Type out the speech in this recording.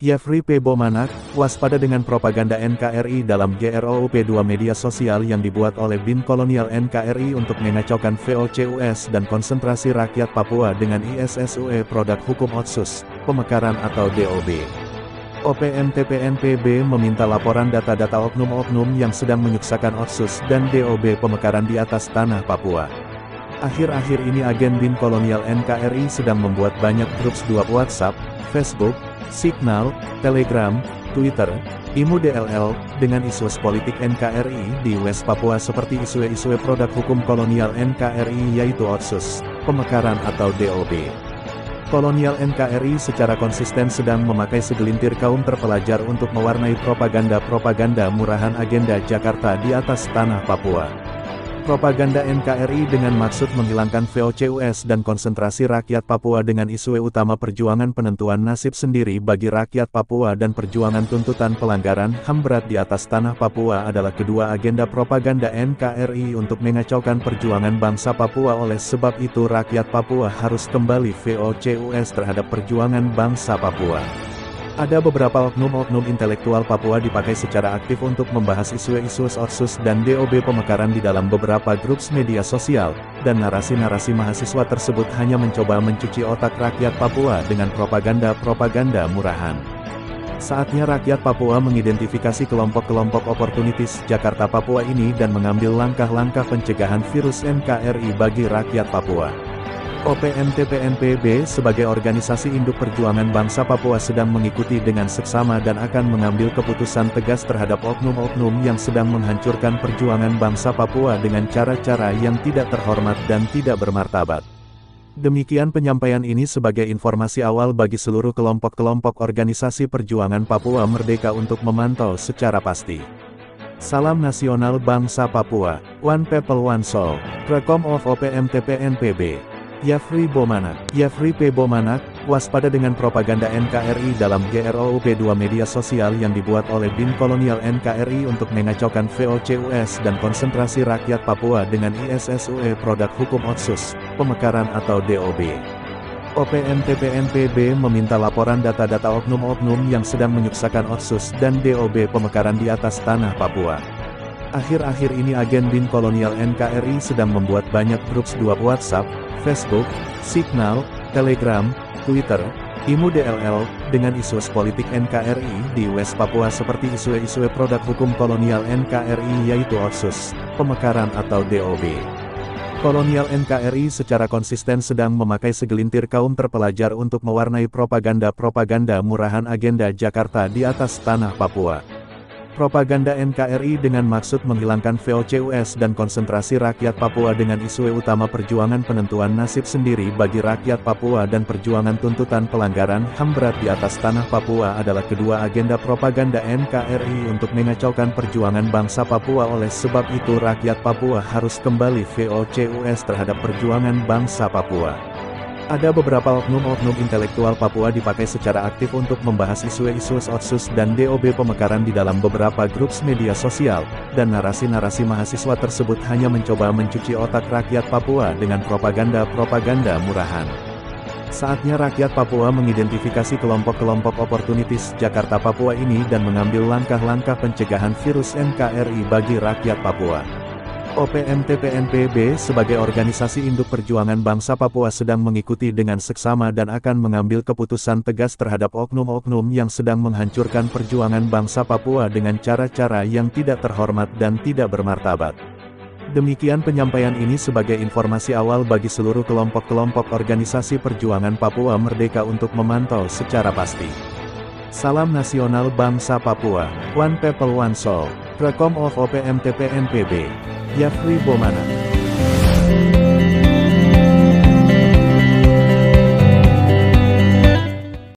Yafri P. Bomanak, waspada dengan propaganda NKRI dalam GROUP 2 media sosial yang dibuat oleh BIN Kolonial NKRI untuk mengacaukan VOCUS dan konsentrasi rakyat Papua dengan ISSUE produk hukum Otsus, pemekaran atau DOB. OPM-TPNPB meminta laporan data-data oknum-oknum yang sedang menyuksakan Otsus dan DOB pemekaran di atas tanah Papua. Akhir-akhir ini agen BIN Kolonial NKRI sedang membuat banyak grup WhatsApp, Facebook, Signal, Telegram, Twitter, IMU DLL, dengan isu politik NKRI di West Papua seperti isu-isu produk hukum kolonial NKRI yaitu Otsus, pemekaran atau DOB. Kolonial NKRI secara konsisten sedang memakai segelintir kaum terpelajar untuk mewarnai propaganda-propaganda murahan agenda Jakarta di atas tanah Papua. Propaganda NKRI dengan maksud menghilangkan VOCUS dan konsentrasi rakyat Papua dengan isu utama perjuangan penentuan nasib sendiri bagi rakyat Papua dan perjuangan tuntutan pelanggaran HAM berat di atas tanah Papua adalah kedua agenda propaganda NKRI untuk mengacaukan perjuangan bangsa Papua. Oleh sebab itu rakyat Papua harus kembali VOCUS terhadap perjuangan bangsa Papua. Ada beberapa oknum-oknum intelektual Papua dipakai secara aktif untuk membahas isu-isu Otsus dan DOB pemekaran di dalam beberapa grup media sosial, dan narasi-narasi mahasiswa tersebut hanya mencoba mencuci otak rakyat Papua dengan propaganda-propaganda murahan. Saatnya rakyat Papua mengidentifikasi kelompok-kelompok oportunitis Jakarta Papua ini dan mengambil langkah-langkah pencegahan virus NKRI bagi rakyat Papua. OPM-TPNPB sebagai organisasi induk perjuangan bangsa Papua sedang mengikuti dengan seksama dan akan mengambil keputusan tegas terhadap oknum-oknum yang sedang menghancurkan perjuangan bangsa Papua dengan cara-cara yang tidak terhormat dan tidak bermartabat. Demikian penyampaian ini sebagai informasi awal bagi seluruh kelompok-kelompok organisasi perjuangan Papua Merdeka untuk memantau secara pasti. Salam nasional bangsa Papua, One People One Soul, Prekom of OPM-TPNPB. Yafri Bomanak. Yafri P. Bomanak, waspada dengan propaganda NKRI dalam GROUP 2 media sosial yang dibuat oleh BIN Kolonial NKRI untuk mengacaukan VOCUS dan konsentrasi rakyat Papua dengan ISSUE produk hukum Otsus, pemekaran atau DOB. OPM-TPNPB meminta laporan data-data oknum-oknum yang sedang menyuksakan Otsus dan DOB pemekaran di atas tanah Papua. Akhir-akhir ini agen BIN Kolonial NKRI sedang membuat banyak grup WhatsApp, Facebook, Signal, Telegram, Twitter, IMU DLL, dengan isu politik NKRI di West Papua seperti isu-isu produk hukum kolonial NKRI yaitu Otsus, pemekaran atau DOB. Kolonial NKRI secara konsisten sedang memakai segelintir kaum terpelajar untuk mewarnai propaganda-propaganda murahan agenda Jakarta di atas tanah Papua. Propaganda NKRI dengan maksud menghilangkan VOCUS dan konsentrasi rakyat Papua dengan isu utama perjuangan penentuan nasib sendiri bagi rakyat Papua dan perjuangan tuntutan pelanggaran HAM berat di atas tanah Papua adalah kedua agenda propaganda NKRI untuk mengacaukan perjuangan bangsa Papua. Oleh sebab itu rakyat Papua harus kembali VOCUS terhadap perjuangan bangsa Papua. Ada beberapa oknum-oknum intelektual Papua dipakai secara aktif untuk membahas isu-isu Otsus dan DOB pemekaran di dalam beberapa grup media sosial, dan narasi-narasi mahasiswa tersebut hanya mencoba mencuci otak rakyat Papua dengan propaganda-propaganda murahan. Saatnya rakyat Papua mengidentifikasi kelompok-kelompok oportunitis Jakarta Papua ini dan mengambil langkah-langkah pencegahan virus NKRI bagi rakyat Papua. OPM-TPNPB sebagai organisasi induk perjuangan bangsa Papua sedang mengikuti dengan seksama dan akan mengambil keputusan tegas terhadap oknum-oknum yang sedang menghancurkan perjuangan bangsa Papua dengan cara-cara yang tidak terhormat dan tidak bermartabat. Demikian penyampaian ini sebagai informasi awal bagi seluruh kelompok-kelompok organisasi perjuangan Papua Merdeka untuk memantau secara pasti. Salam nasional bangsa Papua, One People One Soul, Prekom of OPM-TPNPB. Yafri Bomanak.